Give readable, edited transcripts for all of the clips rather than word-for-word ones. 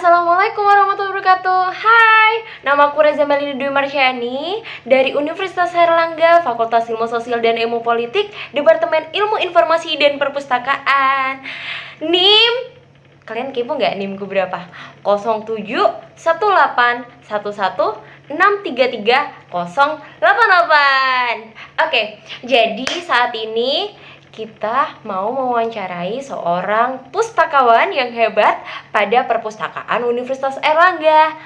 Assalamualaikum warahmatullahi wabarakatuh. Hai, nama aku Reza Melini Dwi Marsyani dari Universitas Airlangga, Fakultas Ilmu Sosial dan Ilmu Politik, Departemen Ilmu Informasi dan Perpustakaan. NIM, kalian kepo nggak NIMku berapa? 071811633088. Oke, jadi saat ini kita mau mewawancarai seorang pustakawan yang hebat pada perpustakaan Universitas Airlangga.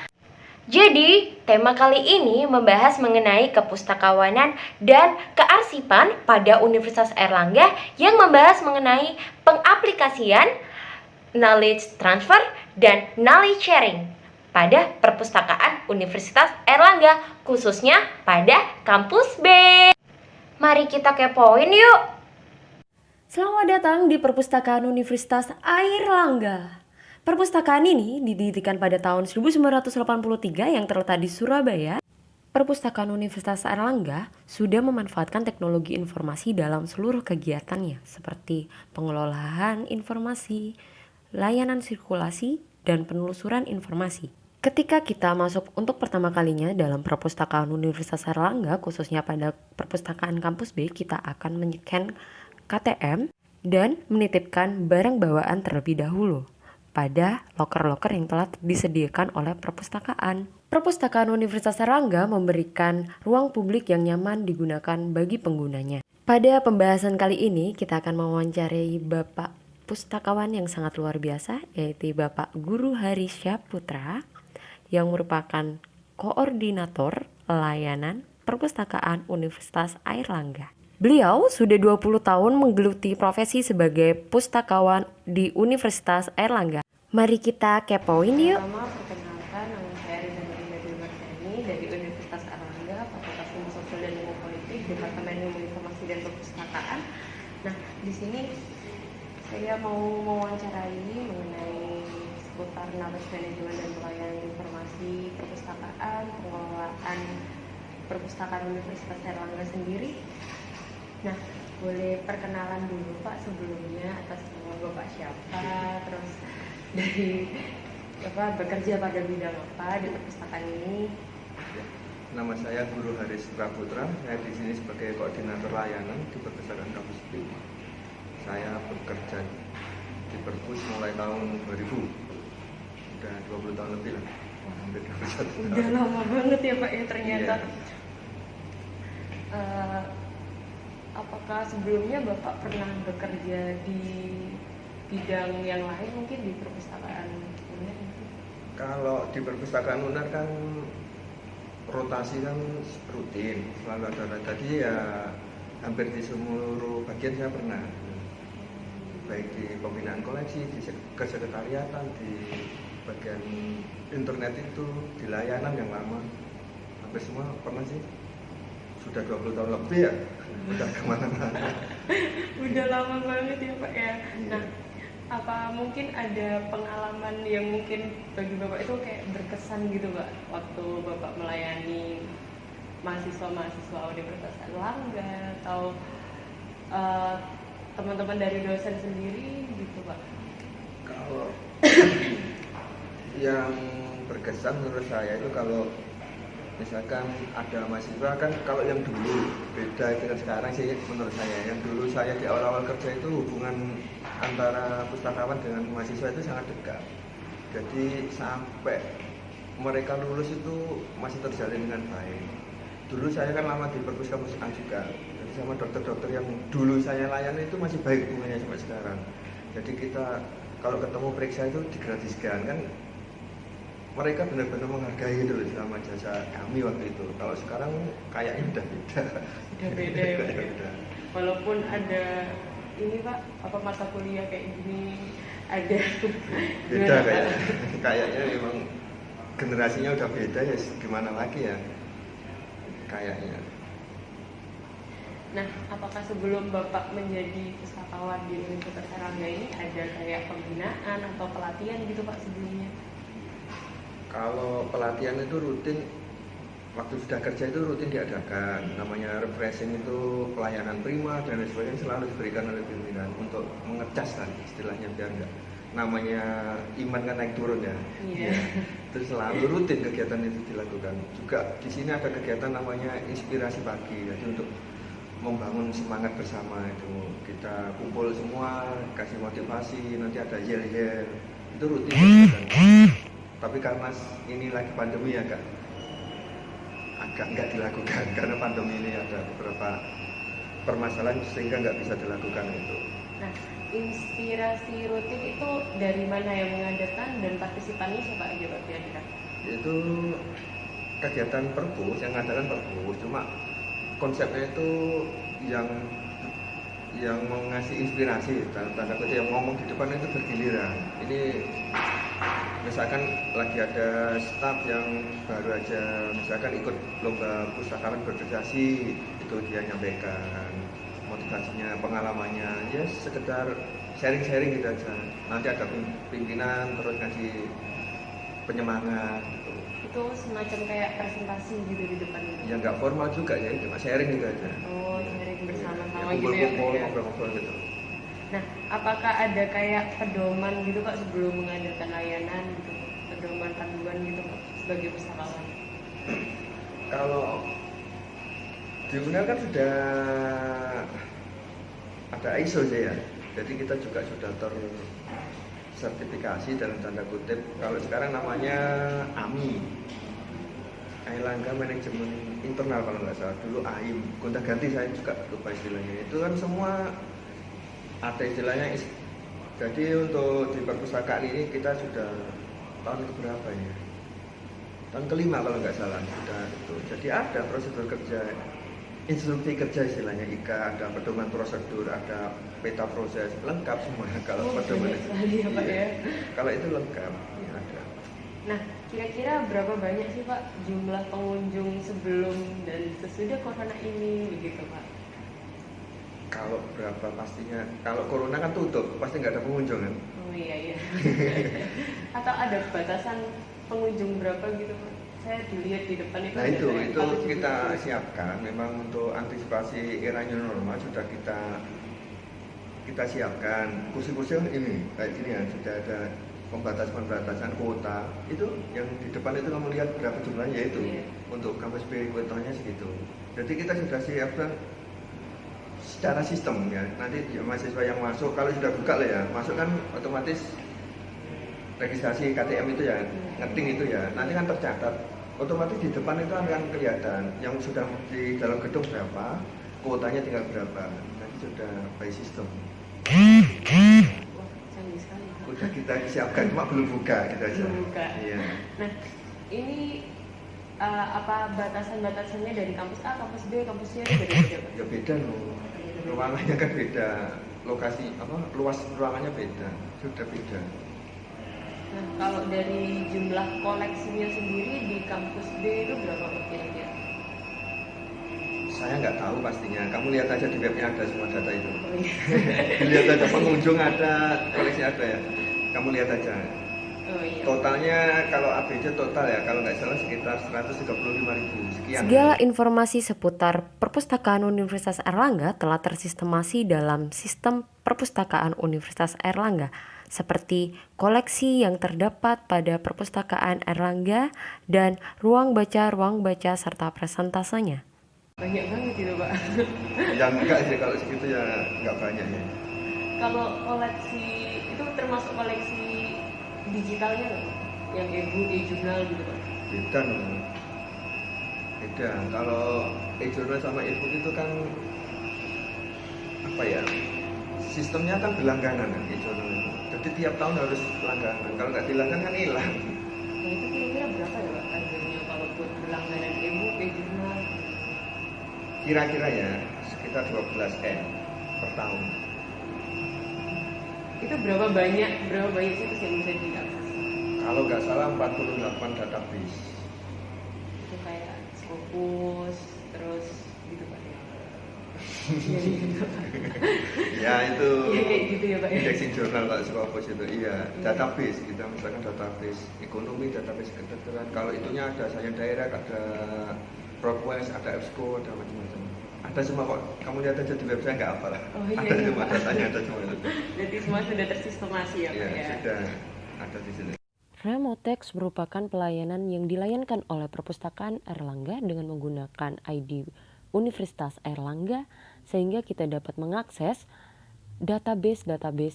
Jadi, tema kali ini membahas mengenai kepustakawanan dan kearsipan pada Universitas Airlangga yang membahas mengenai pengaplikasian knowledge transfer dan knowledge sharing pada perpustakaan Universitas Airlangga, khususnya pada kampus B. Mari kita kepoin yuk. Selamat datang di Perpustakaan Universitas Airlangga. Perpustakaan ini didirikan pada tahun 1983 yang terletak di Surabaya. Perpustakaan Universitas Airlangga sudah memanfaatkan teknologi informasi dalam seluruh kegiatannya seperti pengelolaan informasi, layanan sirkulasi, dan penelusuran informasi. Ketika kita masuk untuk pertama kalinya dalam Perpustakaan Universitas Airlangga, khususnya pada Perpustakaan Kampus B, kita akan men-scan KTM dan menitipkan barang bawaan terlebih dahulu pada loker-loker yang telah disediakan oleh perpustakaan. Perpustakaan Universitas Airlangga memberikan ruang publik yang nyaman digunakan bagi penggunanya. Pada pembahasan kali ini kita akan mewawancarai Bapak pustakawan yang sangat luar biasa, yaitu Bapak Guru Harisya Putra yang merupakan koordinator layanan perpustakaan Universitas Airlangga. Beliau sudah 20 tahun menggeluti profesi sebagai pustakawan di Universitas Airlangga. Mari kita kepoin yuk. Pertama, perkenalkan, nama saya Reza Melini Dwi Marsyani dari Universitas Airlangga, Fakultas Ilmu Sosial dan Ilmu Politik, Departemen Ilmu Informasi dan Perpustakaan. Nah, di sini saya mau mewawancarai mengenai seputar knowledge management dan pelayanan informasi perpustakaan, pengelolaan perpustakaan Universitas Airlangga sendiri. Nah, boleh perkenalan dulu Pak sebelumnya atas nama Bapak siapa, terus dari bekerja pada bidang apa di perpustakaan ini? Nama saya Guru Harisya Putra. Saya di sini sebagai koordinator layanan di perpustakaan kampus B. Saya bekerja di perpus mulai tahun 2000. Udah 20 tahun lebih lah. Hampir 21 tahun. Udah lama banget ya Pak ya ternyata. Iya. Apakah sebelumnya Bapak pernah bekerja di bidang yang lain, mungkin di perpustakaan UNER? Kalau di perpustakaan UNER kan rotasi kan rutin, selalu ada. Tadi ya hampir di seluruh bagian saya pernah, baik di pembinaan koleksi, di kesekretariatan, di bagian internet itu, di layanan yang lama, hampir semua pernah sih. Sudah 20 tahun lebih ya, udah kemana-mana. Udah lama banget ya Pak ya. Nah, apa mungkin ada pengalaman yang mungkin bagi Bapak itu kayak berkesan gitu Pak, waktu Bapak melayani mahasiswa-mahasiswa Universitas Airlangga atau teman-teman dari dosen sendiri gitu Pak? Kalau yang berkesan menurut saya itu kalau misalkan ada mahasiswa kan, kalau yang dulu beda dengan sekarang sih menurut saya. Yang dulu saya di awal-awal kerja itu hubungan antara pustakawan dengan mahasiswa itu sangat dekat. Jadi sampai mereka lulus itu masih terjalin dengan baik. Dulu saya kan lama di perpustakaan juga. Jadi sama dokter-dokter yang dulu saya layani itu masih baik hubungannya sampai sekarang. Jadi kita kalau ketemu periksa itu digratiskan kan. Mereka benar-benar menghargai itu selama jasa kami waktu itu. Kalau sekarang kayaknya udah beda. Udah beda ya Pak. Udah. Walaupun ada ini Pak, apa mata kuliah kayak gini, ada Beda kayaknya memang generasinya udah beda ya, gimana lagi ya kayaknya. Nah, apakah sebelum Bapak menjadi pustakawan di Universitas Airlangga ini ada kayak pembinaan atau pelatihan gitu Pak sebelumnya? Kalau pelatihan itu rutin, waktu sudah kerja itu rutin diadakan. Namanya refreshing itu pelayanan prima dan lain sebagainya selalu diberikan oleh pimpinan untuk mengecas kan istilahnya biar enggak namanya iman kan naik turun ya. Iya. Terus selalu rutin kegiatan itu dilakukan. Juga di sini ada kegiatan namanya inspirasi pagi. Jadi untuk membangun semangat bersama itu kita kumpul semua, kasih motivasi, nanti ada yel-yel. Itu rutin kegiatan. Tapi karena ini lagi pandemi ya agak nggak dilakukan karena pandemi ini ada beberapa permasalahan sehingga nggak bisa dilakukan itu. Nah, inspirasi rutin itu dari mana yang mengadakan dan partisipannya siapa aja Pak kira-kira? Itu kegiatan perpus yang mengadakan perpus, cuma konsepnya itu yang mau ngasih inspirasi dalam tanda kutip, yang ngomong di depan itu bergiliran. Ini misalkan lagi ada staff yang baru aja misalkan ikut lomba pustakawan berdedikasi, itu dia nyampaikan motivasinya, pengalamannya, ya sekedar sharing-sharing gitu aja. Nanti ada pimpinan terus ngasih penyemangat gitu. Itu semacam kayak presentasi gitu di depan gitu. Ya nggak formal juga ya, cuma sharing gitu aja. Oh, sharing bersama-sama Ya, gitu ya. kumpul-kumpul, Pak, ya? ngobrol-ngobrol gitu. Nah, apakah ada kayak pedoman gitu Pak sebelum mengadakan layanan gitu? Pedoman panduan gitu Pak sebagai pustakawan? Kalau di UNER kan sudah ada ISO ya, jadi kita juga sudah tersertifikasi dalam tanda kutip. Kalau sekarang namanya AMI, Airlangga Manajemen Internal kalau nggak salah, dulu AIM, gonta ganti saya juga lupa istilahnya. Itu kan semua ada istilahnya. Jadi untuk di perpustakaan ini kita sudah tahun keberapa ya? Tahun kelima kalau nggak salah sudah itu. Jadi ada prosedur kerja, instruksi kerja istilahnya IKA, ada pedoman prosedur, ada peta proses, lengkap semua. Kalau pedoman banyak sekali ya Pak ya. Kalau itu lengkap ya ada. Nah, kira-kira berapa banyak sih Pak jumlah pengunjung sebelum dan sesudah corona ini begitu Pak? Kalau berapa pastinya, kalau corona kan tutup, pasti nggak ada pengunjung kan? Oh iya. Atau ada batasan pengunjung berapa gitu Pak? Saya dilihat di depan itu. Nah ada itu kayak 40 kita gitu. siapkan. Memang untuk antisipasi era new normal sudah kita siapkan. Kursi-kursi ini kayak gini ya, sudah ada pembatasan kuota. Itu yang di depan itu kamu lihat berapa jumlahnya itu. Iya. Untuk kampus B kuotanya segitu. Jadi kita sudah siapkan secara sistem ya. Nanti ya, mahasiswa yang masuk kalau sudah buka lah ya, masuk kan otomatis registrasi KTM itu ya, ngeting itu ya. Nanti kan tercatat. Otomatis di depan itu akan kelihatan yang sudah di dalam gedung berapa, kuotanya tinggal berapa. Nanti sudah by system. Wah, canggih sekali Pak. Udah kita siapkan, cuma belum buka gitu aja. Belum buka. Iya. Nah, ini apa batasan-batasannya dari kampus A, kampus B, kampus C beda-beda Pak? Ya beda loh. Ruangannya kan beda. Lokasi luas ruangannya beda. Sudah beda. Nah, kalau dari jumlah koleksinya sendiri di kampus B itu berapa Pak kira-kira? Saya nggak tahu pastinya. Kamu lihat aja di webnya ada semua data itu. Oh, iya. Lihat aja pengunjung ada, koleksi ada ya. Kamu lihat aja. Oh, iya. Totalnya kalau ABJ total ya, kalau nggak salah sekitar 135.000 sekian. Segala informasi seputar Perpustakaan Universitas Airlangga telah tersistemasi dalam sistem Perpustakaan Universitas Airlangga, seperti koleksi yang terdapat pada Perpustakaan Airlangga dan ruang baca serta presentasenya. Banyak banget itu Pak. Yang enggak sih kalau segitu ya nggak banyak ya. Kalau koleksi itu termasuk koleksi digitalnya nggak Pak? Yang e-book, e-jurnal gitu Pak? Beda loh. Beda. Kalau e-journal sama e-book itu kan apa ya? Sistemnya kan berlangganan kan e-journal itu. Jadi tiap tahun harus langganan. Kalau nggak dilanggan kan hilang. Nah itu kira-kira berapa ya Pak harganya kalau buat berlangganan e-book, e-jurnal? Kira-kira ya sekitar 12M per tahun. Itu berapa banyak situs yang bisa diakses? Kalau nggak salah 48 database. Itu kayak Scopus, terus gitu Pak ya? Ya itu Iya kayak gitu ya Pak ya? indexing jurnal kalau Scopus itu iya. Database kita misalkan database ekonomi, database kedokteran. Kalau itunya ada saya daerah, ada ProQuest, ada EBSCO, ada macam-macam. Ada semua kok, kamu lihat aja di website nggak apa lah. Oh, iya, Ada iya, semua Pak. datanya, ada semua itu. Jadi semua sudah tersistemasi ya, Iya, Pak ya. sudah ada di sini. Remotex merupakan pelayanan yang dilayankan oleh Perpustakaan Airlangga dengan menggunakan ID Universitas Airlangga sehingga kita dapat mengakses database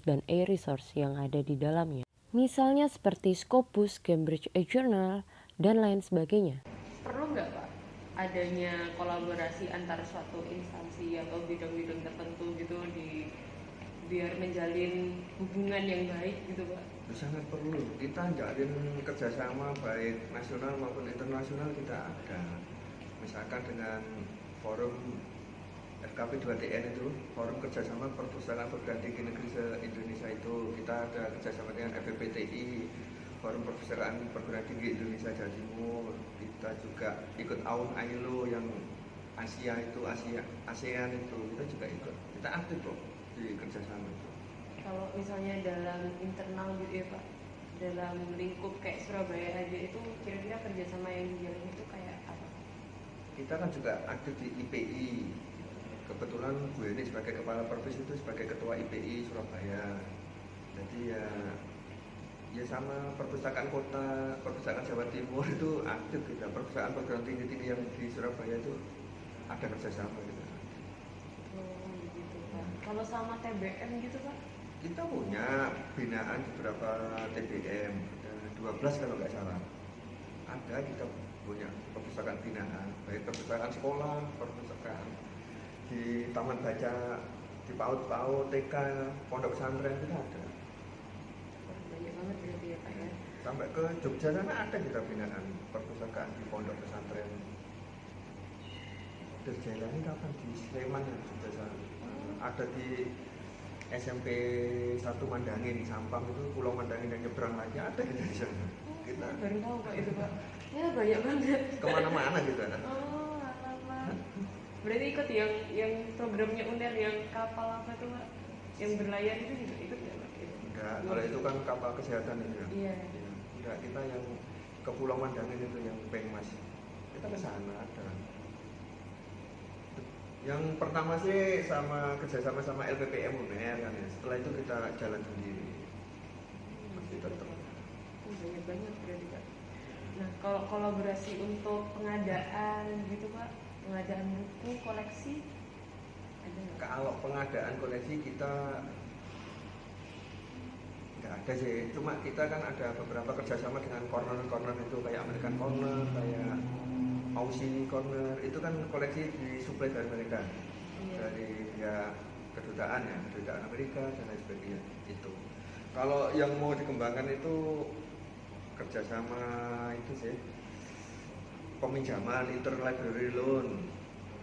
dan e-resource yang ada di dalamnya. Misalnya seperti Scopus, Cambridge e-Journal, dan lain sebagainya. Perlu nggak Pak adanya kolaborasi antar suatu instansi atau bidang-bidang tertentu gitu biar menjalin hubungan yang baik gitu Pak? Sangat perlu. Kita jalin kerjasama baik nasional maupun internasional kita ada. Misalkan dengan forum FKP 2TN itu, forum kerjasama perpustakaan perguruan tinggi negeri se-Indonesia itu, kita ada kerjasama dengan FPPTI, forum perpustakaan perguruan tinggi Indonesia Jawa Timur. Kita juga ikut ILO yang Asia itu, ASEAN itu, kita juga ikut. Kita aktif kok di kerjasama itu. Kalau misalnya dalam internal gitu ya Pak, dalam lingkup kayak Surabaya aja itu kira-kira kerjasama yang dijalin itu kayak apa? Kita kan juga aktif di IPI. Kebetulan Bu Eni sebagai kepala perpus itu sebagai ketua IPI Surabaya. Jadi ya sama perpustakaan kota, perpustakaan Jawa Timur itu aktif kita. Perpustakaan perguruan tinggi yang di Surabaya itu ada kerjasama gitu. Oh gitu Pak. Kalau sama TBM gitu Pak? Kita punya binaan beberapa TBM, ada 12 kalau nggak salah. Ada kita punya perpustakaan binaan, baik perpustakaan sekolah, perpustakaan di taman baca, di PAUD, TK, pondok pesantren kita ada. Oh, banyak banget berarti ya Pak ya. Sampai ke Jogja sana ada kita binaan perpustakaan di pondok pesantren. Terus jalan ini kapan di Sleman ya, Jogja sana. Ada di SMP 1 Mandangin, Sampang itu Pulau Mandangin yang nyebrang lagi ada kita di sana. Kita Baru tahu Pak itu Pak. Ya banyak banget. kemana-mana kita. Oh, alamak. Berarti ikut yang programnya UNER yang kapal apa tuh Pak? Yang berlayar itu juga ikut nggak Pak? Enggak, kalau itu kan kapal kesehatan itu ya. Iya. Enggak, kita yang ke Pulau Mandangin itu yang Pengmas. Kita ke sana ada. Yang pertama sih kerjasama sama LPPM UNER kan ya. Setelah itu kita jalan sendiri. Masih tetap. Banyak banget berarti Pak. Nah kalau kolaborasi untuk pengadaan gitu Pak, pengadaan buku koleksi ada nggak? Kalau pengadaan koleksi kita nggak ada sih. Cuma kita kan ada beberapa kerjasama dengan corner-corner itu kayak American Corner, kayak Aussie Corner, itu kan koleksi disuplai dari mereka, dari ya kedutaan Amerika dan lain sebagainya itu. Kalau yang mau dikembangkan itu kerjasama itu sih peminjaman interlibrary loan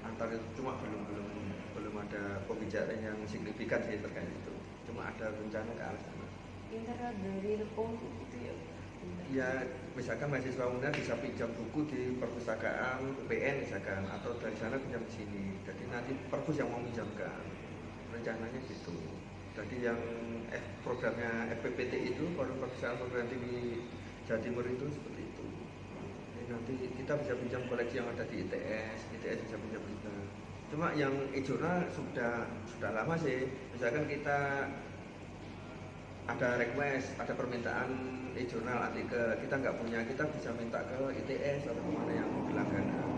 antar itu, cuma belum ada pembicaraan yang signifikan sih terkait itu. Cuma ada rencana ke arah sana. Interlibrary loan itu ya? Ya, misalkan mahasiswa UNER bisa pinjam buku di perpustakaan UPN misalkan, atau dari sana pinjam di sini. Jadi nanti perpus yang mau pinjamkan, rencananya gitu. Jadi yang programnya FPPT itu, Forum Perpustakaan Perguruan Tinggi Jawa Timur itu seperti itu. Jadi nanti kita bisa pinjam koleksi yang ada di ITS bisa pinjam juga. Cuma yang e-journal sudah lama sih. Misalkan kita ada request, ada permintaan e-journal artikel, kita nggak punya, kita bisa minta ke ITS atau kemana yang berlangganan.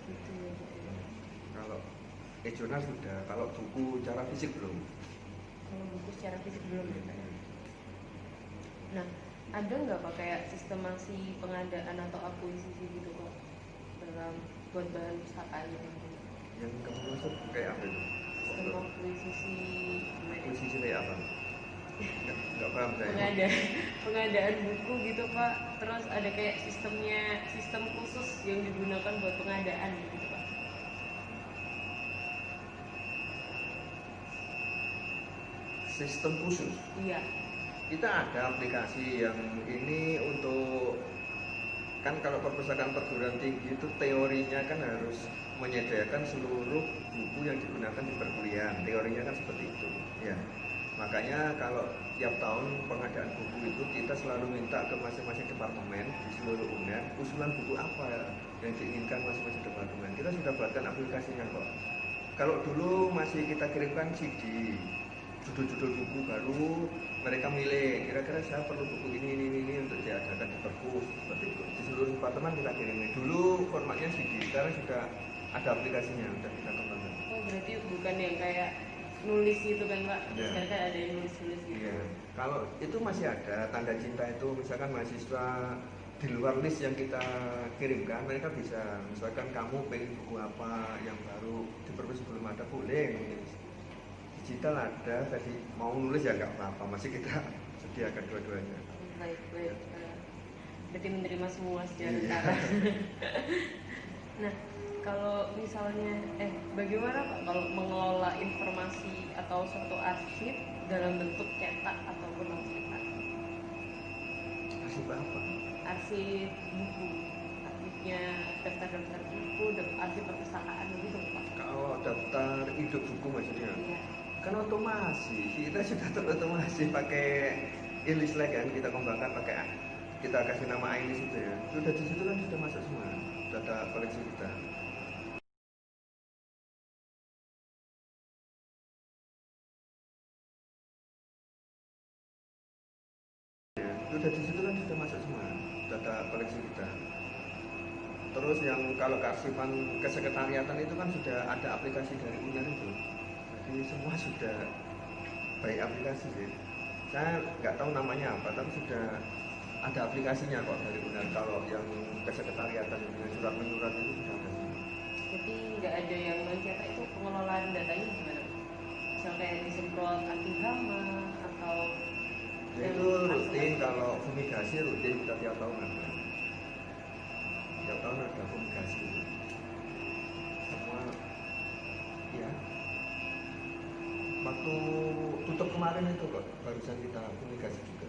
Gitu ya Pak ya. Kalau e-journal sudah, kalau buku secara fisik belum. Kalau buku secara fisik belum ya Pak ya. Nah ada nggak Pak kayak sistemasi pengadaan atau akuisisi gitu Pak dalam buat bahan pustakaan Yang kamu maksud kayak apa itu? sistem akuisisi Akuisisi kayak apa? Nggak paham saya. pengadaan buku gitu Pak, terus ada kayak sistem khusus yang digunakan buat pengadaan gitu Pak. Sistem khusus. Iya. Kita ada aplikasi yang ini untuk, kan kalau perpustakaan perguruan tinggi itu teorinya kan harus menyediakan seluruh buku yang digunakan di perkuliahan, teorinya kan seperti itu ya. Makanya kalau tiap tahun pengadaan buku itu kita selalu minta ke masing-masing departemen di seluruh UNER usulan buku apa yang diinginkan masing-masing departemen. Kita sudah buatkan aplikasinya kok. Kalau dulu masih kita kirimkan CD, judul-judul buku baru, mereka milih kira-kira saya perlu buku ini untuk diadakan di perpus. Seperti itu. Di seluruh departemen kita kirimnya. Dulu formatnya CD, sekarang sudah ada aplikasinya, sudah kita kembangkan. Oh berarti bukan yang kayak nulis gitu kan Pak? Iya. Sekarang kan ada yang nulis-nulis gitu. Iya. Kalau itu masih ada tanda cinta itu, misalkan mahasiswa di luar list yang kita kirimkan, mereka bisa, misalkan kamu pengen buku apa yang baru di perpus belum ada, boleh nulis. Digital ada, versi mau nulis ya nggak apa-apa, masih kita sediakan dua-duanya. Baik. Berarti menerima semua secara Iya. cara. Nah, kalau misalnya, bagaimana Pak kalau mengelola informasi atau suatu arsip dalam bentuk cetak ataupun non cetak? Arsip apa? Arsip buku, arsipnya daftar-daftar buku, arsip perpustakaan gitu Pak? Kalau daftar hidup buku maksudnya? Iya. Kan otomasi, kita sudah terotomasi pakai Ilislek kan, kita kembangkan pakai, kita kasih nama Ilis itu ya, sudah di situ kan sudah masuk semua data koleksi kita. Ya, sudah di situ kan sudah masuk semua data koleksi kita. Terus yang kalau kearsipan kesekretariatan itu kan sudah ada aplikasi dari UNER itu. Jadi semua sudah baik aplikasi sih. Saya nggak tahu namanya apa, tapi sudah ada aplikasinya kok dari UNER. Kalau yang kesekretariatan dengan surat menyurat itu sudah ada semua. Jadi nggak ada yang mencetak, itu pengelolaan datanya gimana? Misal kayak disemprot anti hama atau Ya, itu rutin, kalau fumigasi rutin kita tiap tahun ada. Tiap tahun ada fumigasi. Semua ya. Waktu tutup kemarin itu kok barusan kita fumigasi juga.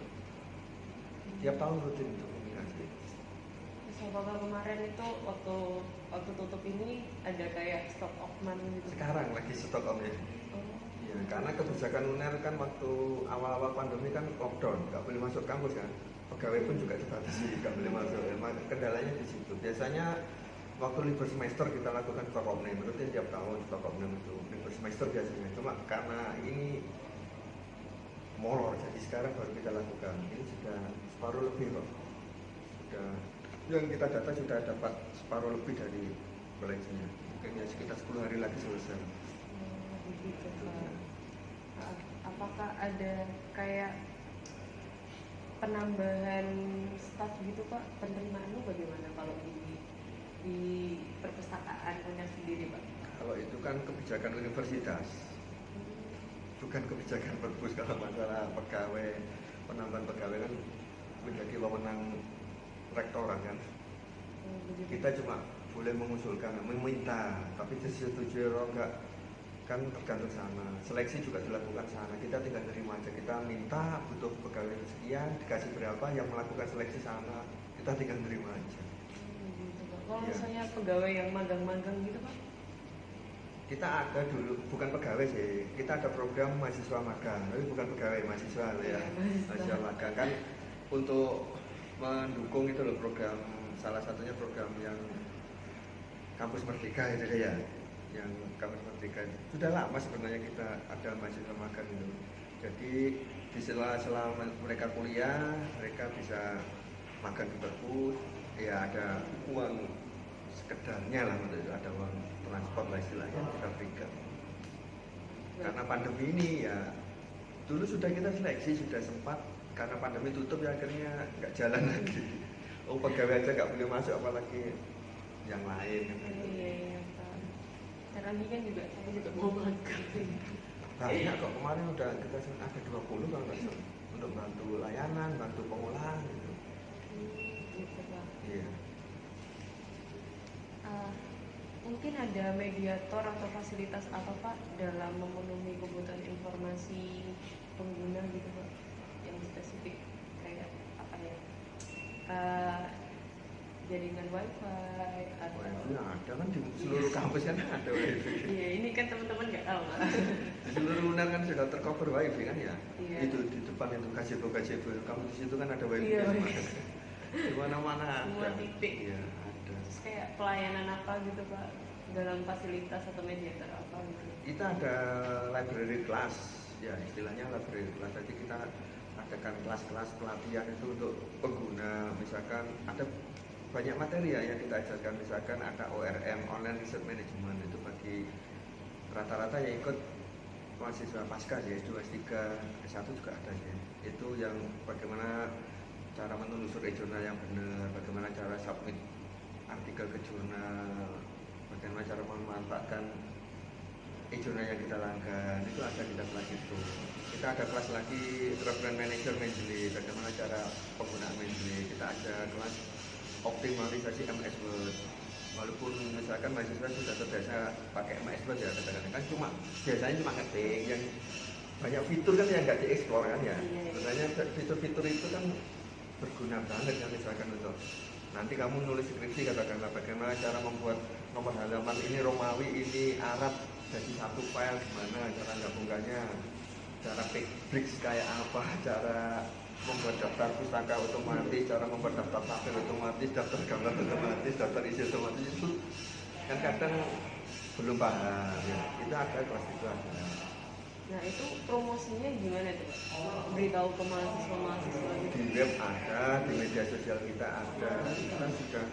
Tiap tahun rutin untuk fumigasi. misal Bapak kemarin itu waktu tutup ini ada kayak stok okman gitu. Sekarang lagi stok om ya. Oh. Ya, karena kebijakan UNER kan waktu awal-awal pandemi kan lockdown, nggak boleh masuk kampus kan. Pegawai pun juga dibatasi, nggak boleh masuk. Kendalanya di situ. Biasanya waktu libur semester kita lakukan stok omnem, rutin tiap tahun stok omnem itu libur semester biasanya. Cuma karena ini molor, jadi sekarang baru kita lakukan. Ini sudah separuh lebih kok. Sudah yang kita data sudah dapat separuh lebih dari koleksinya. Mungkin ya sekitar 10 hari lagi selesai. Begitu Pak. Apakah ada kayak penambahan staf gitu Pak? Penerimaannya bagaimana kalau di perpustakaan UNER sendiri Pak? Kalau itu kan kebijakan universitas, bukan kebijakan perpus. Kalau masalah pegawai, penambahan pegawai kan menjadi wewenang rektorat kan. Kita cuma boleh mengusulkan, meminta, tapi disetujui atau enggak kan tergantung sana. Seleksi juga dilakukan sana, kita tinggal terima aja. Kita minta butuh pegawai sekian, dikasih berapa, yang melakukan seleksi sana, kita tinggal terima aja. Gitu Pak. Kalau Iya. misalnya pegawai yang magang-magang gitu Pak? Kita ada dulu, bukan pegawai sih, kita ada program mahasiswa magang, tapi bukan pegawai, mahasiswa ya. Mahasiswa magang kan untuk mendukung itu loh, program, salah satunya program yang Kampus Merdeka itu ya, yang Kampus Merdeka sudah lama sebenarnya kita ada mahasiswa magang itu. Jadi di sela-sela mereka kuliah, mereka bisa magang di perpus, ya ada uang sekedarnya lah, untuk itu ada uang transport lah istilahnya kita berikan. Karena pandemi ini ya, dulu sudah kita seleksi, sudah sempat, karena pandemi tutup ya akhirnya nggak jalan lagi. Oh pegawai aja nggak boleh masuk, apalagi yang lain. Iya Pak. Karena ini kan juga saya juga mau magang. Banyak kok, kemarin udah kita ada 20 kalau nggak salah, untuk bantu layanan, bantu pengolahan gitu. Gitu Pak. Iya. Mungkin ada mediator atau fasilitas apa Pak dalam memenuhi kebutuhan informasi pengguna gitu Pak, yang spesifik kayak apa ya, jaringan wifi atau Wifi ada kan di seluruh kampus kan ada wifi. iya ini kan teman-teman nggak tahu Pak. Di seluruh UNER kan sudah tercover wifi kan ya. Iya. Itu di depan itu gazebo kamu di situ kan ada wifi. Iya, Di mana-mana semua ada. titik. Iya ada. Terus kayak pelayanan apa gitu Pak dalam fasilitas atau mediator apa gitu. Kita ada library class, ya istilahnya library class. Jadi kita adakan kelas-kelas pelatihan itu untuk pengguna. Misalkan ada banyak materi ya yang kita ajarkan. Misalkan ada ORM, Online Research Management, itu bagi rata-rata yang ikut mahasiswa pasca ya, S2, S3, S1 juga ada ya. Itu yang bagaimana cara menelusuri jurnal yang benar, bagaimana cara submit artikel ke jurnal, bagaimana cara memanfaatkan jurnal yang kita langgan, itu ada kita kelas itu. Kita ada kelas lagi reference manager Mendeley, bagaimana cara penggunaan Mendeley. Kita ada kelas optimalisasi MS Word. Walaupun misalkan mahasiswa sudah terbiasa pakai MS Word ya, kadang-kadang kan biasanya cuma ngetik, yang banyak fitur kan yang nggak dieksplor kan ya. Sebenarnya fitur-fitur itu kan berguna banget ya, misalkan untuk nanti kamu nulis skripsi katakanlah bagaimana cara membuat nomor halaman ini Romawi, ini Arab jadi satu file, gimana cara gabungkannya, cara pick bricks kayak apa, cara membuat daftar pustaka otomatis, cara membuat daftar tabel otomatis, daftar gambar otomatis, daftar isi otomatis, itu kan kadang belum paham ya. Kita ada kelas itu ada. Nah itu promosinya gimana tuh Pak? Beritahu ke mahasiswa-mahasiswa gitu. Di web ada, di media sosial kita ada. Kita sudah,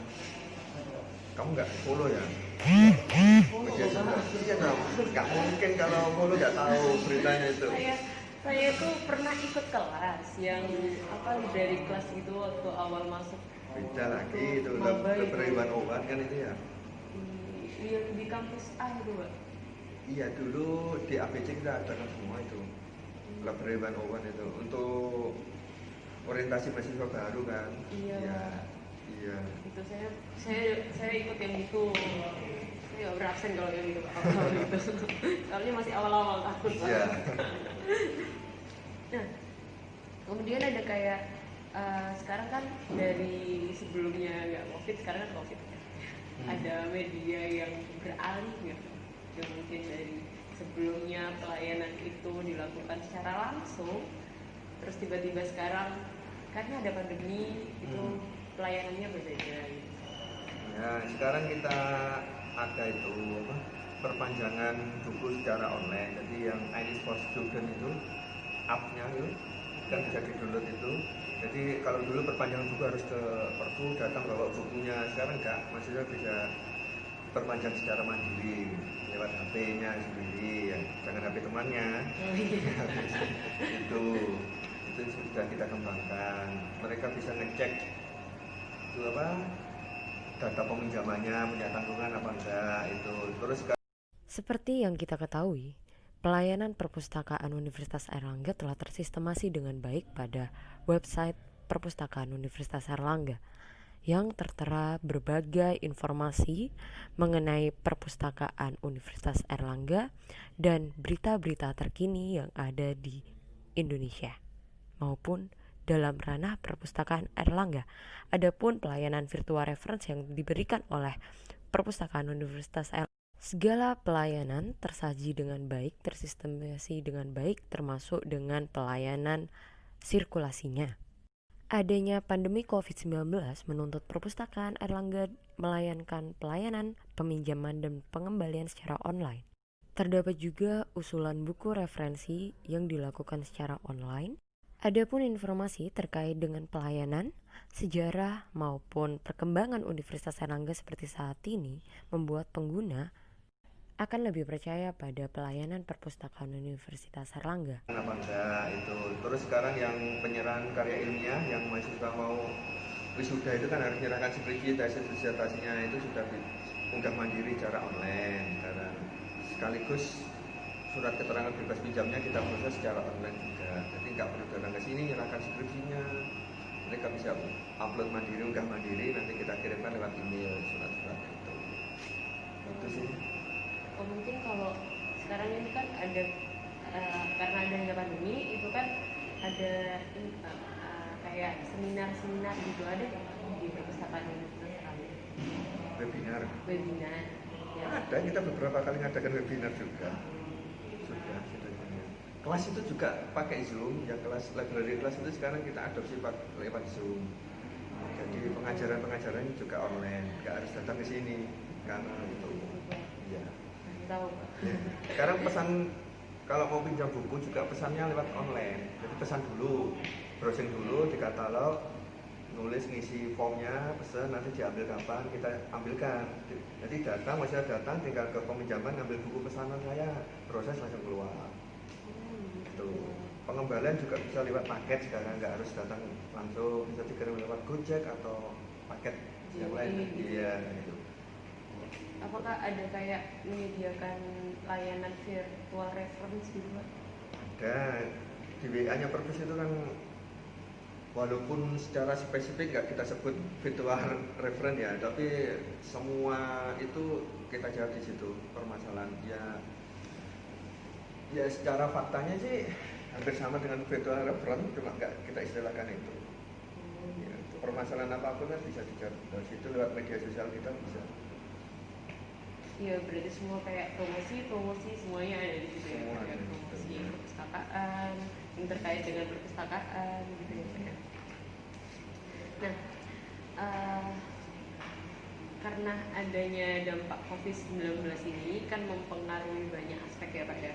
kamu nggak follow ya? Media sosial iya dong. Nggak mungkin kalau follow nggak tahu beritanya itu. Saya tuh pernah ikut kelas yang apa dari kelas itu waktu awal masuk. Beda lagi itu maba itu. Library Obat kan itu ya. Di kampus A itu Pak. Iya dulu di ABC kita ada kan semua itu Library Obat itu untuk orientasi mahasiswa baru kan. Iya. Iya. Itu saya ikut yang itu. Saya nggak berabsen kalau yang itu Pak. Kalau itu. Soalnya masih awal-awal takut Pak. Iya. Nah, kemudian ada kayak sekarang kan dari sebelumnya nggak COVID, sekarang kan COVID ya. Ada media yang beralih gitu. Yang mungkin dari sebelumnya pelayanan itu dilakukan secara langsung, terus tiba-tiba sekarang karena ada pandemi itu pelayanannya berbeda gitu. Ya, sekarang kita ada itu apa? Perpanjangan buku secara online. Jadi yang Irish for Student itu app-nya itu kan bisa di-download itu. Jadi kalau dulu perpanjangan buku harus ke perpu datang bawa bukunya, sekarang enggak, mahasiswa bisa perpanjang secara mandiri lewat HP-nya sendiri ya, jangan HP temannya. itu sudah kita kembangkan. Mereka bisa ngecek itu apa? Data peminjamannya punya tanggungan apa enggak itu. Terus Seperti yang kita ketahui, pelayanan perpustakaan Universitas Airlangga telah tersistemasi dengan baik pada website Perpustakaan Universitas Airlangga yang tertera berbagai informasi mengenai perpustakaan Universitas Airlangga dan berita-berita terkini yang ada di Indonesia maupun dalam ranah perpustakaan Airlangga. Adapun pelayanan virtual reference yang diberikan oleh Perpustakaan Universitas Airlangga, segala pelayanan tersaji dengan baik, tersistemasi dengan baik, termasuk dengan pelayanan sirkulasinya. Adanya pandemi COVID-19 menuntut Perpustakaan Airlangga melayankan pelayanan peminjaman dan pengembalian secara online. Terdapat juga usulan buku referensi yang dilakukan secara online. Adapun informasi terkait dengan pelayanan, sejarah maupun perkembangan Universitas Airlangga seperti saat ini membuat pengguna akan lebih percaya pada pelayanan perpustakaan Universitas Airlangga. Apa enggak itu. Terus sekarang yang penyerahan karya ilmiah yang mahasiswa mau wisuda itu kan harus menyerahkan skripsi, tesis, disertasinya itu sudah diunggah mandiri secara online. Karena sekaligus surat keterangan bebas pinjamnya kita proses secara online juga. Jadi nggak perlu datang ke sini menyerahkan skripsinya. Mereka bisa upload mandiri, unggah mandiri, nanti kita kirimkan lewat email surat-surat itu. Itu sih. Oh, mungkin kalau sekarang ini kan ada karena adanya pandemi itu kan ada kayak kayak seminar-seminar gitu ada nggak di perpustakaan Universitas Erlangga? Webinar ya. Ada, kita beberapa kali ngadakan webinar juga. Sudah. Kelas itu juga pakai Zoom, yang kelas library kelas itu sekarang kita adopsi lewat Zoom. Jadi pengajaran juga online, nggak harus datang ke sini karena itu. Ya. Tahu. Sekarang pesan kalau mau pinjam buku juga pesannya lewat online. Jadi pesan dulu, browsing dulu di katalog, nulis ngisi formnya, pesan nanti diambil kapan kita ambilkan. Jadi masih datang tinggal ke peminjaman ambil buku pesanan saya, proses langsung keluar. Itu pengembalian juga bisa lewat paket sekarang, nggak harus datang langsung, bisa dikirim lewat Gojek atau paket yang lain. Iya gitu. Apakah ada kayak menyediakan layanan virtual reference gitu Pak? Ada, di WA-nya Perpus itu kan walaupun secara spesifik nggak kita sebut virtual reference ya, tapi semua itu kita jawab di situ permasalahan ya secara faktanya sih hampir sama dengan virtual reference, cuma nggak kita istilahkan itu. Ya, permasalahan apapun kan bisa dijawab dari situ lewat media sosial kita bisa. Iya, berarti semua kayak promosi semuanya ada di situ ya. Semua Kayak ada. promosi perpustakaan yang terkait dengan perpustakaan gitu ya Pak ya. Nah, karena adanya dampak COVID-19 ini kan mempengaruhi banyak aspek ya Pak ya,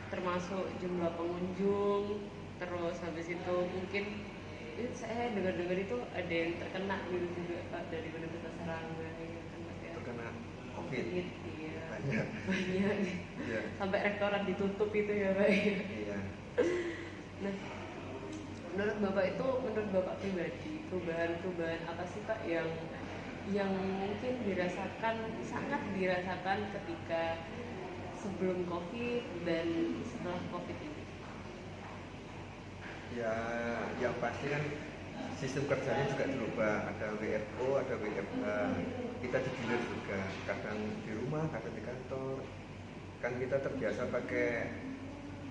termasuk jumlah pengunjung, terus habis itu mungkin saya dengar-dengar itu ada yang terkena gitu juga Pak dari Universitas Erlangga gitu kan Pak ya. Terkena COVID. Iya. Banyak. Iya. Sampai restoran ditutup itu ya Pak. Iya. Nah, menurut Bapak pribadi perubahan apa sih Pak yang mungkin sangat dirasakan ketika sebelum COVID dan setelah COVID ini? Ya, yang pasti kan sistem kerjanya juga berubah. Ada WFO, ada WFH. Kita digilir juga. Kadang di rumah, kadang di kantor. Kan kita terbiasa pakai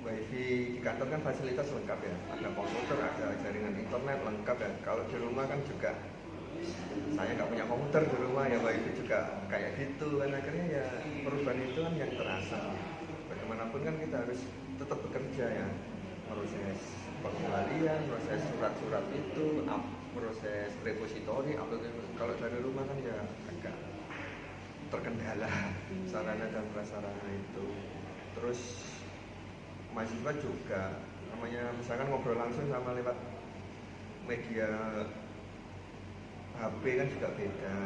wifi. Di kantor kan fasilitas lengkap ya. Ada komputer, ada jaringan internet lengkap ya. Kalau di rumah kan juga saya nggak punya komputer di rumah ya, wifi juga kayak gitu kan. Akhirnya ya perubahan itu kan yang terasa. Bagaimanapun kan kita harus tetap bekerja ya, proses pengembalian, proses surat-surat itu, proses repositori, kalau dari rumah kan ya agak terkendala sarana dan prasarana itu. Terus mahasiswa juga namanya misalkan ngobrol langsung sama lewat media HP kan juga beda.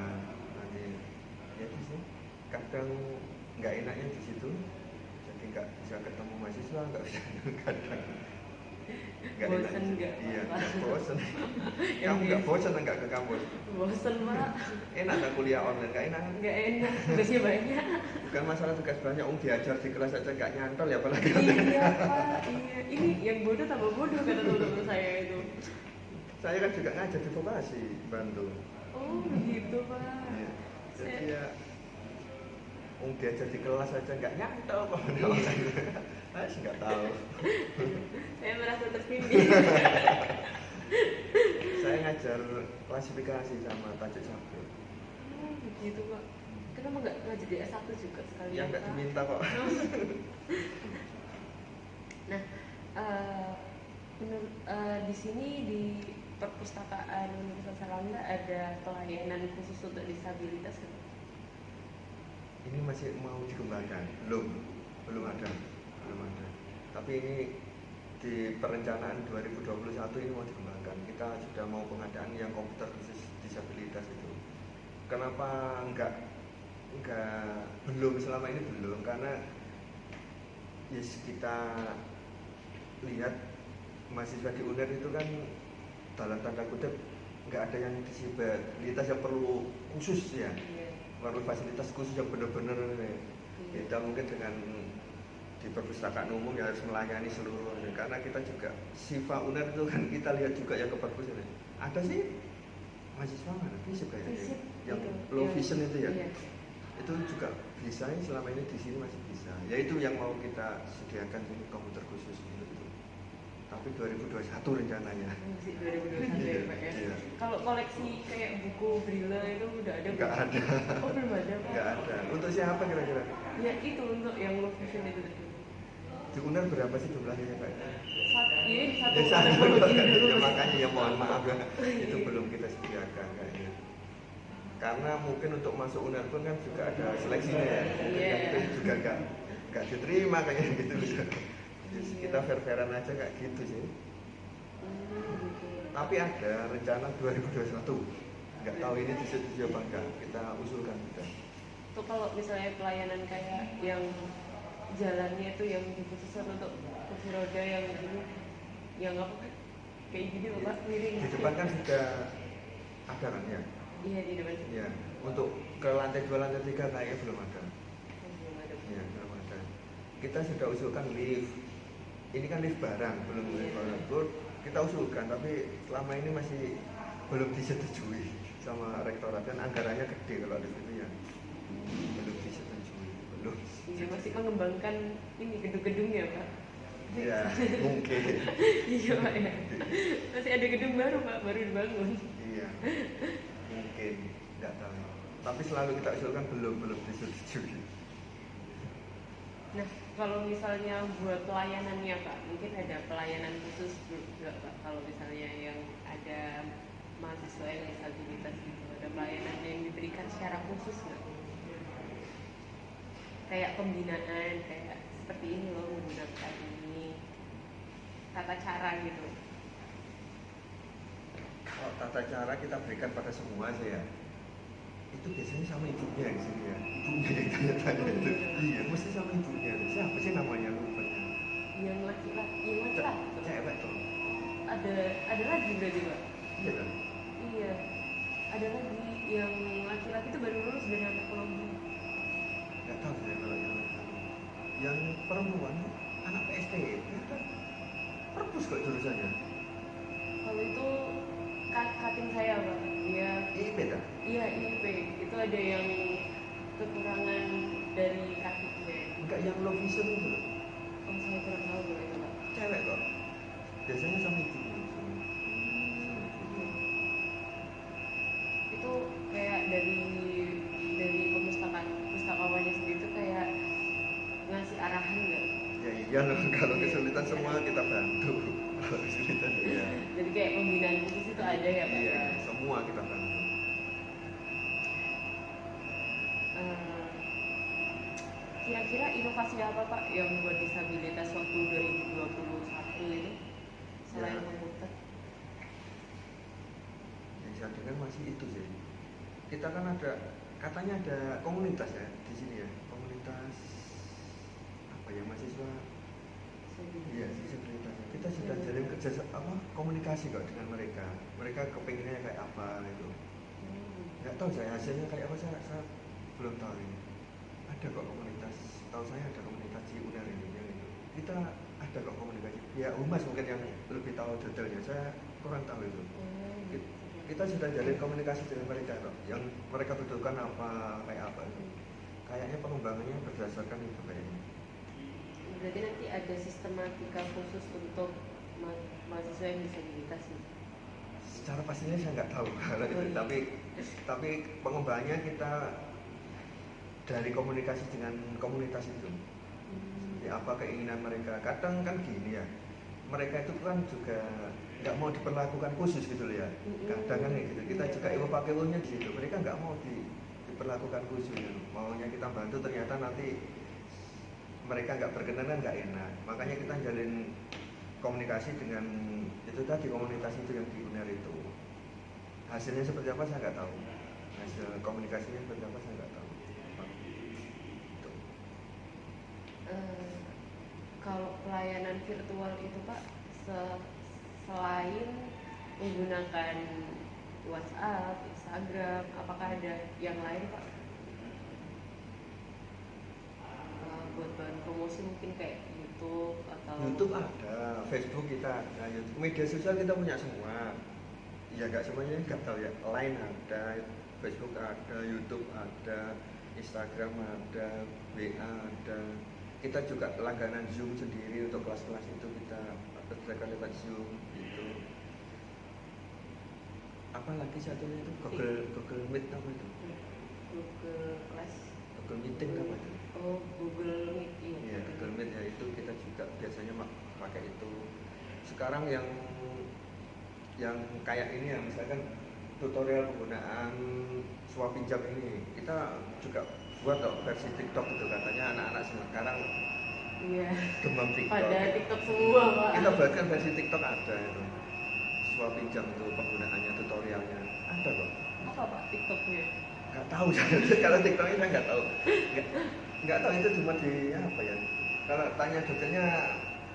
Nanti ya sih kadang nggak enaknya di situ, jadi nggak bisa ketemu mahasiswa, nggak bisa kadang nggak bosen nggak? Iya, bosen. Kamu nggak bosen nggak ke kampus? Bosen Pak. Enak nggak kuliah online? Nggak enak. Nggak enak, tugasnya banyak. Bukan masalah tugas banyak, diajar di kelas aja nggak nyantol ya apalagi. Iya Pak, iya. Ini yang bodoh tambah bodoh kata teman-teman saya itu. Saya kan juga ngajar di vokasi Bandung. Oh begitu Pak. Iya. Jadi ya diajar di kelas aja nggak nyantol kok. Saya sih nggak tahu. Saya merasa tersindir. Saya ngajar klasifikasi sama tajuk sabtu. Oh begitu Pak. Kenapa nggak ngajar di S1 juga sekalian? Ya nggak Pak? diminta kok. Nah, di sini di perpustakaan Universitas Erlangga ada pelayanan khusus untuk disabilitas kan? Ini masih mau dikembangkan, belum ada. Tapi ini di perencanaan 2021 ini mau dikembangkan. Kita sudah mau pengadaan yang komputer khusus disabilitas itu. Kenapa belum selama ini belum? Karena yes, kita lihat mahasiswa di UNER itu kan dalam tanda kutip nggak ada yang disabilitas yang perlu khusus ya, perlu fasilitas khusus yang benar-benar beda mungkin dengan di perpustakaan umum yang harus melayani seluruh. Karena kita juga SIFA UNER itu kan kita lihat juga yang ke perpus ini ada sih mahasiswa mana fisip kayaknya yang low vision itu ya, itu juga bisa selama ini di sini masih bisa. Ya itu yang mau kita sediakan ini komputer khusus gitu. tapi 2021 rencananya. Masih 2021 ya Pak ya. Iya. Kalau koleksi kayak buku Braille itu udah ada? Nggak belum? ada. Oh belum ada Pak? Nggak ada. Untuk siapa kira-kira? Ya itu untuk yang low vision itu tadi. Di UNER berapa sih jumlahnya ya Pak? Iya di satu Ya, satu. teknologi dulu. Ya, makanya ya mohon maaf ya, itu belum kita sediakan kayaknya. Karena mungkin untuk masuk UNER pun kan juga ada seleksinya ya. Mungkin Iya. yang itu juga nggak diterima kayak gitu. Jadi kita fair-fairan aja kayak gitu sih. Gitu. Tapi ada rencana 2021. Nggak tahu ini disetujui apa enggak. Kita usulkan kita. Tuh kalau misalnya pelayanan kayak yang jalannya itu yang dikhususkan untuk kursi roda yang gini, yang apa kayak gini loh Pak, miring. Di depan kan sudah ada kan ya? Iya di depan. Ya. Untuk ke lantai 2, lantai 3 kayaknya belum ada. Belum ada. Ya, belum ada. Kita sudah usulkan lift. Ini kan lift barang, belum lift barang. Kita usulkan, tapi selama ini masih belum disetujui sama rektorat, dan anggarannya gede kalau lift itu ya. Belum disetujui, belum. Iya masih mengembangkan ini gedung-gedungnya Pak. Ya, mungkin. Iya Pak ya. Masih ada gedung baru Pak, baru dibangun. Iya, mungkin. Tidak tahu. Tapi selalu kita usulkan belum disetujui. Nah, kalau misalnya buat pelayanannya Pak, mungkin ada pelayanan khusus nggak Pak? Kalau misalnya yang ada mahasiswa yang disabilitas gitu, ada pelayanan yang diberikan secara khusus nggak? Kayak pembinaan, kayak seperti ini loh menggunakan ini, tata cara gitu. Kalau tata cara kita berikan pada semua sih ya. Itu biasanya sama ibunya di sini ya. Ibunya yang tanya-tanya itu. Iya, mesti sama ibunya. Siapa sih namanya lupa ya? Yang laki-laki. Cewek tuh. Ada lagi berarti Pak? Iya kan? Iya, ada lagi yang laki-laki itu baru lulus dari anak Kolombo. Nggak tahu saya kalau yang laki-laki. Yang perempuan anak PST ya kan? Perpus kok jurusannya. Kalau itu kating saya Pak, dia Iya beda. iya IIP itu ada yang kekurangan dari kakinya. Enggak yang low vision itu loh. Oh saya kurang tahu kalau itu Pak. Cewek kok. Biasanya sama ibunya. Itu kayak dari pustakawannya sendiri itu kayak ngasih arahan nggak? Ya iya loh, kalau kesulitan semua kita bantu. Kalau kesulitan ya. Jadi kayak pembinaan khusus itu ada ya Pak? Iya, semua kita bantu. Eh, Kira-kira inovasi apa Pak yang buat disabilitas waktu 2021 ini selain Ya. komputer? Yang saya dengar masih itu sih. Kita kan ada, katanya ada komunitas ya di sini ya, komunitas apa ya mahasiswa. Iya, disabilitas. Kita sudah jalin kerja komunikasi kok dengan mereka. Mereka kepinginnya kayak apa gitu. Nggak tahu saya hasilnya kayak apa, saya belum tahu ini. Ada kok komunitas, tahu saya ada komunitas di UNER ini yang itu. Kita ada kok komunikasi. Ya Humas mungkin yang lebih tahu detailnya. Saya kurang tahu itu. Kita sudah jalin komunikasi dengan mereka kok. Yang mereka butuhkan apa, kayak apa itu. Kayaknya pengembangannya berdasarkan itu kayaknya. Berarti nanti ada sistematika khusus untuk mahasiswa yang disabilitas nih. Secara pastinya saya nggak tahu kalau itu, tapi pengembangannya kita dari komunikasi dengan komunitas itu. Ya, apa keinginan mereka? Kadang kan gini ya, mereka itu kan juga nggak mau diperlakukan khusus gitu loh ya. Kadang kan kayak gitu. Kita juga ibu pakai di situ. Mereka nggak mau diperlakukan khusus. Ya. Maunya kita bantu, ternyata nanti mereka nggak berkenan kan nggak enak. Makanya kita jalin komunikasi dengan itu tadi, komunitas itu yang di UNER itu. Hasilnya seperti apa saya nggak tahu. Hasil komunikasinya seperti apa saya nggak tahu. Gitu. Kalau pelayanan virtual itu Pak, selain menggunakan WhatsApp, Instagram, apakah ada yang lain Pak? Buat bahan promosi mungkin kayak YouTube atau YouTube ada, Facebook kita ada, YouTube. Media sosial kita punya semua. Ya nggak semuanya nggak tahu ya. Line ada, Facebook ada, YouTube ada, Instagram ada, WA ada. Kita juga langganan Zoom sendiri untuk kelas-kelas itu kita kerjakan lewat Zoom gitu. Apa lagi satunya itu Google Meet apa itu? Google Class. Google Meeting apa itu? Oh, Google Meet. Iya, Google Meet ya, itu kita juga biasanya pakai itu. Sekarang yang kayak ini ya, misalkan tutorial penggunaan suap pinjam ini, kita juga buat versi TikTok itu, katanya anak-anak sekarang Iya. demam TikTok. Pada TikTok semua, Pak. Kita buatkan versi TikTok ada itu. Suap pinjam itu penggunaannya, tutorialnya ada kok. Apa Pak TikToknya? Nggak tahu kalau TikToknya saya nggak tahu. Nggak tahu, itu cuma di apa ya. Kalau tanya detailnya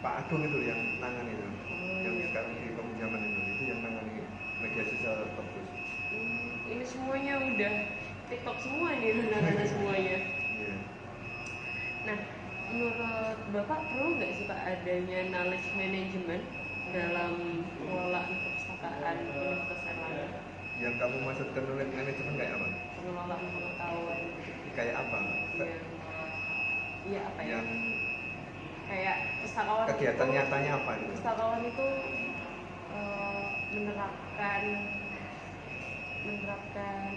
Pak Agung itu yang nangani itu. Yang iya. sekarang di peminjaman itu yang nangani media sosial bagus. Ini semuanya udah TikTok semua nih, anak-anak semuanya. Iya. Nah, menurut Bapak perlu nggak sih Pak adanya knowledge management dalam pengelolaan perpustakaan Universitas Airlangga? Yang kamu maksudkan knowledge management kayak apa? Pengelolaan pengetahuan Kayak apa? Iya apa ya? Yang Kayak pustakawan kegiatan itu, nyatanya apa itu? pustakawan itu menerapkan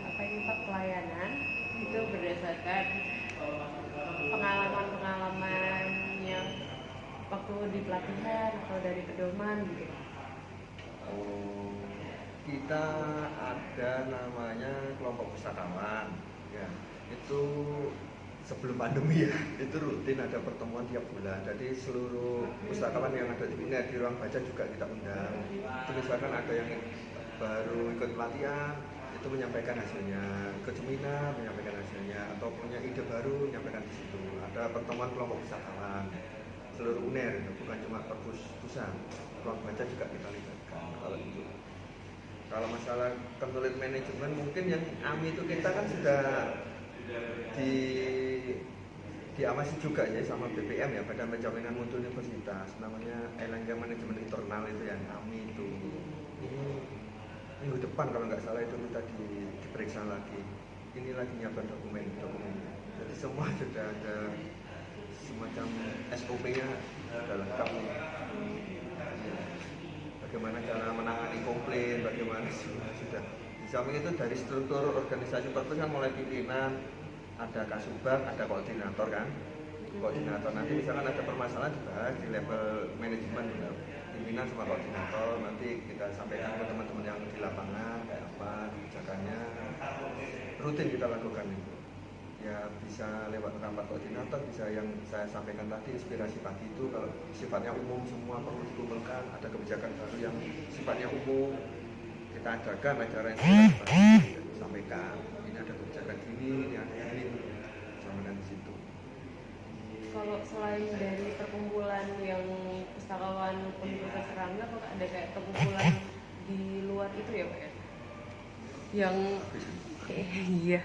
apa ini Pak, pelayanan itu berdasarkan pengalaman yang waktu di pelatihan atau dari pedoman gitu. Oh, kita ada namanya kelompok pustakawan ya, itu sebelum pandemi ya, itu rutin ada pertemuan tiap bulan. Jadi seluruh pustakawan yang ada di sini, di ruang baca juga kita undang. Itu misalkan ada yang baru ikut pelatihan, itu menyampaikan hasilnya, ikut seminar menyampaikan hasilnya, atau punya ide baru menyampaikan di situ. Ada pertemuan kelompok pustakawan seluruh UNER, itu bukan cuma perpustakaan, ruang baca juga kita libatkan. Kalau itu, kalau masalah knowledge management, mungkin yang AMI itu kita kan sudah diawasi juga ya sama BPM ya, Badan Penjaminan Mutu Universitas, namanya Airlangga Manajemen Internal itu yang AMI itu. Ini minggu depan kalau nggak salah itu kita diperiksa lagi. Ini lagi nyiapkan dokumennya. Jadi semua sudah ada semacam SOP-nya, sudah lengkap. Bagaimana cara menangani komplain, bagaimana sudah. Di samping itu dari struktur organisasi perpus kan mulai pimpinan, ada kasubag, ada koordinator kan. Koordinator nanti misalkan ada permasalahan dibahas di level manajemen, pimpinan sama koordinator, nanti kita sampaikan ke teman-teman yang di lapangan kayak apa kebijakannya. Rutin kita lakukan itu. Ya bisa lewat rapat koordinator, bisa yang saya sampaikan tadi, inspirasi pagi itu kalau sifatnya umum semua perlu dikumpulkan, ada kebijakan baru yang sifatnya umum kita adakan acara inspirasi pagi, sampaikan ini ada kebijakan gini, ini ada ini, sampaikan di situ. Kalau selain dari perkumpulan yang pustakawan Universitas Airlangga, kok ada kayak perkumpulan di luar itu ya Pak ya? Yang iya.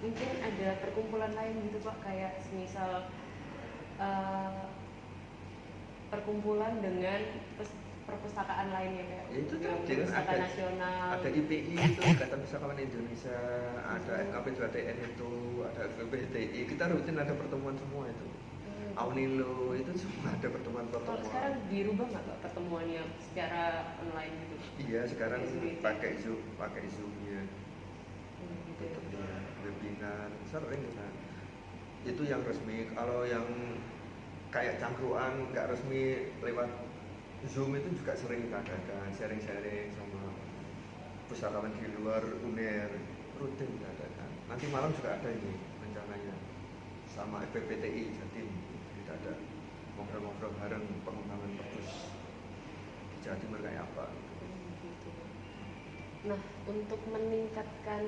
Mungkin ada perkumpulan lain gitu Pak, kayak semisal perkumpulan dengan perpustakaan lainnya kayak itu yang tadi kan Pustaka Nasional, ada IPI itu, Ikatan Pustakawan Indonesia, ada FKP2TN itu, ada FKPTI, kita rutin ada pertemuan semua itu. Aunilo itu semua ada Kalau pertemuan-pertemuan. sekarang dirubah nggak Pak pertemuannya secara online gitu? Iya, sekarang pakai Zoom ya. Gitu ya. Ya, webinar sering kan. Itu yang resmi. Kalau yang kayak cangkruan nggak resmi lewat Zoom itu juga sering kita adakan, sharing-sharing sama pustakawan di luar UNER, rutin kita adakan. Nanti malam juga ada ini rencananya sama FPPTI Jatim, kita ada ngobrol-ngobrol bareng pengembangan perpus di Jatim kayak apa. Gitu. Nah, untuk meningkatkan,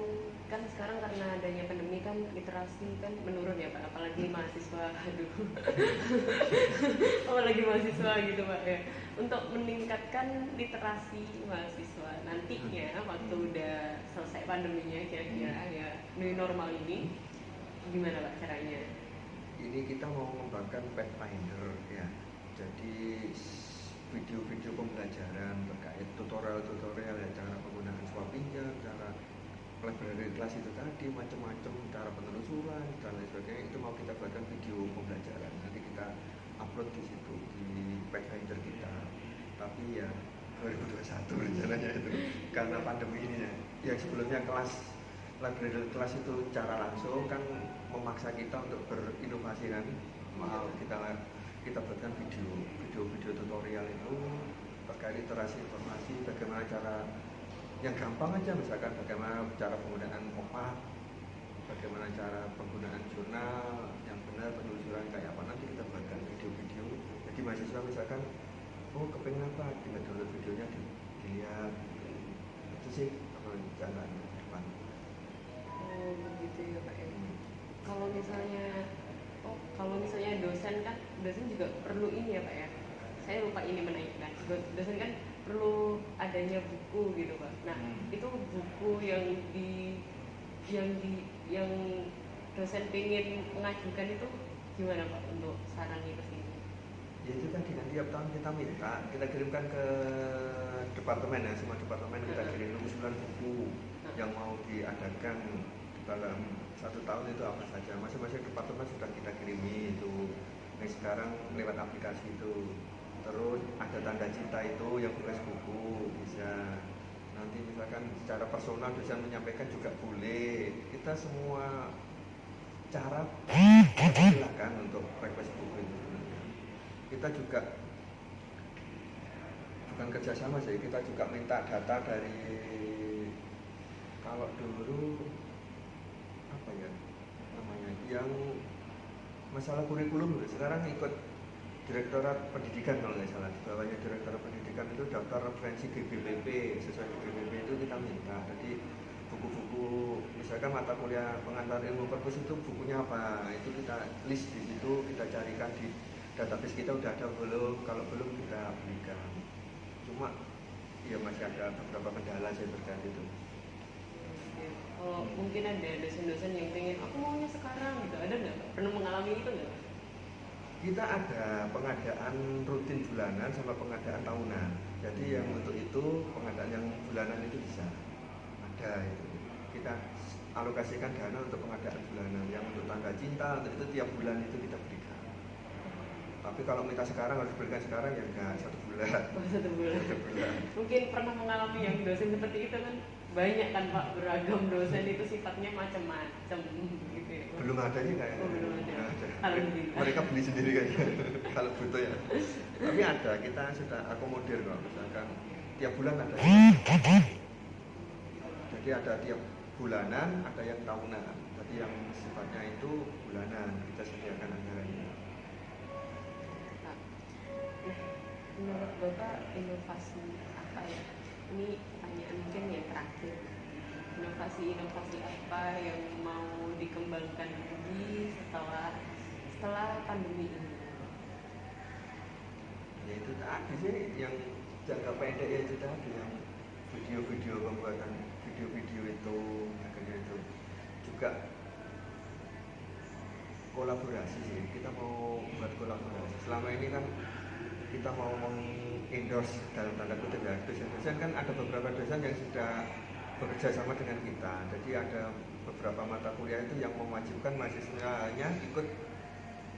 kan sekarang karena adanya pandemi kan literasi kan menurun ya Pak, apalagi mahasiswa, aduh, apalagi mahasiswa gitu Pak ya. Untuk meningkatkan literasi mahasiswa nantinya waktu udah selesai pandeminya kira-kira ya new normal ini, gimana Pak caranya? Ini kita mau mengembangkan Pathfinder ya, jadi video-video pembelajaran terkait tutorial-tutorial ya, cara penggunaan suap pinjam, cara library kelas itu tadi macam-macam cara penelusuran dan lain sebagainya, itu mau kita buatkan video pembelajaran, nanti kita upload di situ di Pathfinder kita. Tapi ya 2021 rencananya itu karena pandemi ini ya. Yang sebelumnya kelas library kelas itu cara langsung kan memaksa kita untuk berinovasi kan, mau kita buatkan video tutorial itu terkait literasi informasi, bagaimana cara yang gampang aja, misalkan bagaimana cara penggunaan OPA, bagaimana cara penggunaan jurnal yang benar, penelusuran kayak apa, nanti kita buatkan video-video. Jadi mahasiswa misalkan oh kepengen apa, tinggal download videonya dilihat. Itu sih jalan depan. Oh begitu ya Pak ya. Kalau misalnya dosen kan, dosen juga perlu ini ya Pak ya. Saya lupa ini menaikkan. Dosen kan perlu adanya buku gitu Pak. Nah itu buku yang dosen pengen mengajukan itu gimana Pak untuk sarannya ke sini? Ya itu kan dengan tiap tahun kita minta, kita kirimkan ke departemen ya, semua departemen kita kirim usulan buku yang mau diadakan dalam 1 tahun itu apa saja. Masing-masing departemen sudah kita kirimi itu. Nah sekarang lewat aplikasi itu. Terus ada tanda cinta itu yang bekas buku bisa. Nanti misalkan secara personal dosen menyampaikan juga boleh. Kita semua cara silakan untuk request buku itu. Kita juga bukan kerjasama sih, kita juga minta data dari, kalau dulu apa ya namanya, yang masalah kurikulum, sekarang ikut Direktorat Pendidikan kalau nggak salah, di bawahnya Direktorat Pendidikan itu daftar referensi GBPP, sesuai GBPP itu kita minta. Jadi buku-buku misalkan mata kuliah pengantar ilmu perpus itu bukunya apa, itu kita list di situ, kita carikan di database kita udah ada belum, kalau belum kita belikan. Cuma ya masih ada beberapa kendala sih terkait itu. Ya, kalau mungkin ada dosen-dosen yang pengen aku maunya sekarang gitu, ada nggak Pak? Pernah mengalami itu nggak? Kita ada pengadaan rutin bulanan sama pengadaan tahunan. Jadi yang untuk itu pengadaan yang bulanan itu bisa ada itu. Kita alokasikan dana untuk pengadaan bulanan. Yang untuk tanda cinta untuk itu tiap bulan itu kita berikan. Tapi kalau minta sekarang harus berikan sekarang ya enggak, 1 bulan. Oh, 1 bulan. 1 bulan. Mungkin pernah mengalami yang dosen seperti itu kan, banyak kan Pak, beragam dosen itu sifatnya macam-macam gitu ya. Belum ada sih kayaknya. Oh, belum ada. Ada. Alhamdulillah. Mereka beli sendiri kayaknya kalau butuh ya. Tapi ada, kita sudah akomodir kok, misalkan tiap bulan ada. Jadi ada tiap bulanan, ada yang tahunan. Jadi yang sifatnya itu bulanan, kita sediakan anggarannya. Nah, menurut Bapak inovasi apa ya? Ini pertanyaan mungkin yang terakhir. Inovasi apa yang mau dikembangkan lagi setelah pandemi ini? Ya itu tadi sih yang jangka pendek ya, itu tadi yang video-video, pembuatan video-video itu akhirnya itu juga kolaborasi sih, kita mau buat kolaborasi. Selama ini kan kita mau endorse dalam tanda kutip ya, dosen-dosen kan ada beberapa dosen yang sudah bekerja sama dengan kita. Jadi ada beberapa mata kuliah itu yang mewajibkan mahasiswanya ikut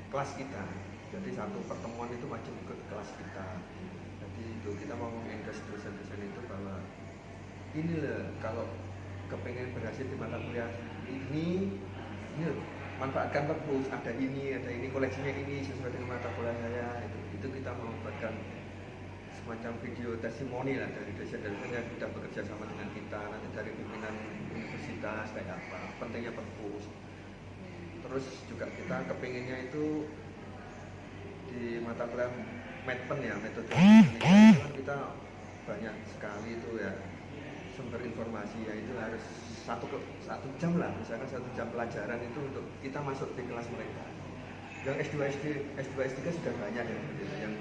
kelas kita. Jadi satu pertemuan itu wajib ikut kelas kita. Jadi itu kita mau endorse dosen-dosen itu bahwa ini loh, kalau kepengen berhasil di mata kuliah ini loh, manfaatkan perpus, ada ini koleksinya ini sesuai dengan mata kuliah saya. Itu kita mau buatkan semacam video testimoni lah dari dosen-dosen yang sudah bekerja sama dengan kita, nanti dari pimpinan universitas kayak apa pentingnya perpus. Terus juga kita kepengennya itu di mata kuliah MEDPEN ya, metode penelitian itu kan kita banyak sekali itu ya sumber informasi ya, itu harus satu jam lah, misalkan 1 jam pelajaran itu untuk kita masuk di kelas mereka. Yang S2 S3 sudah banyak ya, yang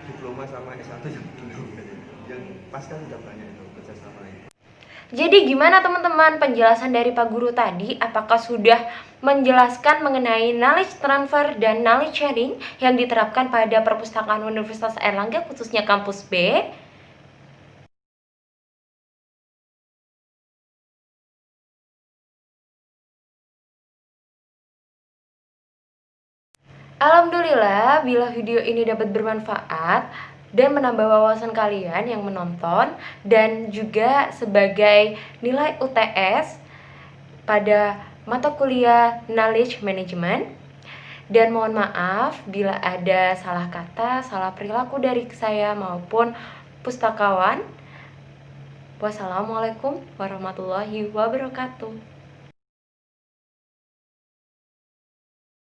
diploma sama S1 yang belum, yang pasca sudah banyak itu kerjasama itu. Jadi gimana teman-teman penjelasan dari Pak Guru tadi? Apakah sudah menjelaskan mengenai knowledge transfer dan knowledge sharing yang diterapkan pada perpustakaan Universitas Airlangga khususnya kampus B? Alhamdulillah, bila video ini dapat bermanfaat dan menambah wawasan kalian yang menonton, dan juga sebagai nilai UTS pada mata kuliah Knowledge Management. Dan mohon maaf bila ada salah kata, salah perilaku dari saya maupun pustakawan. Wassalamualaikum warahmatullahi wabarakatuh.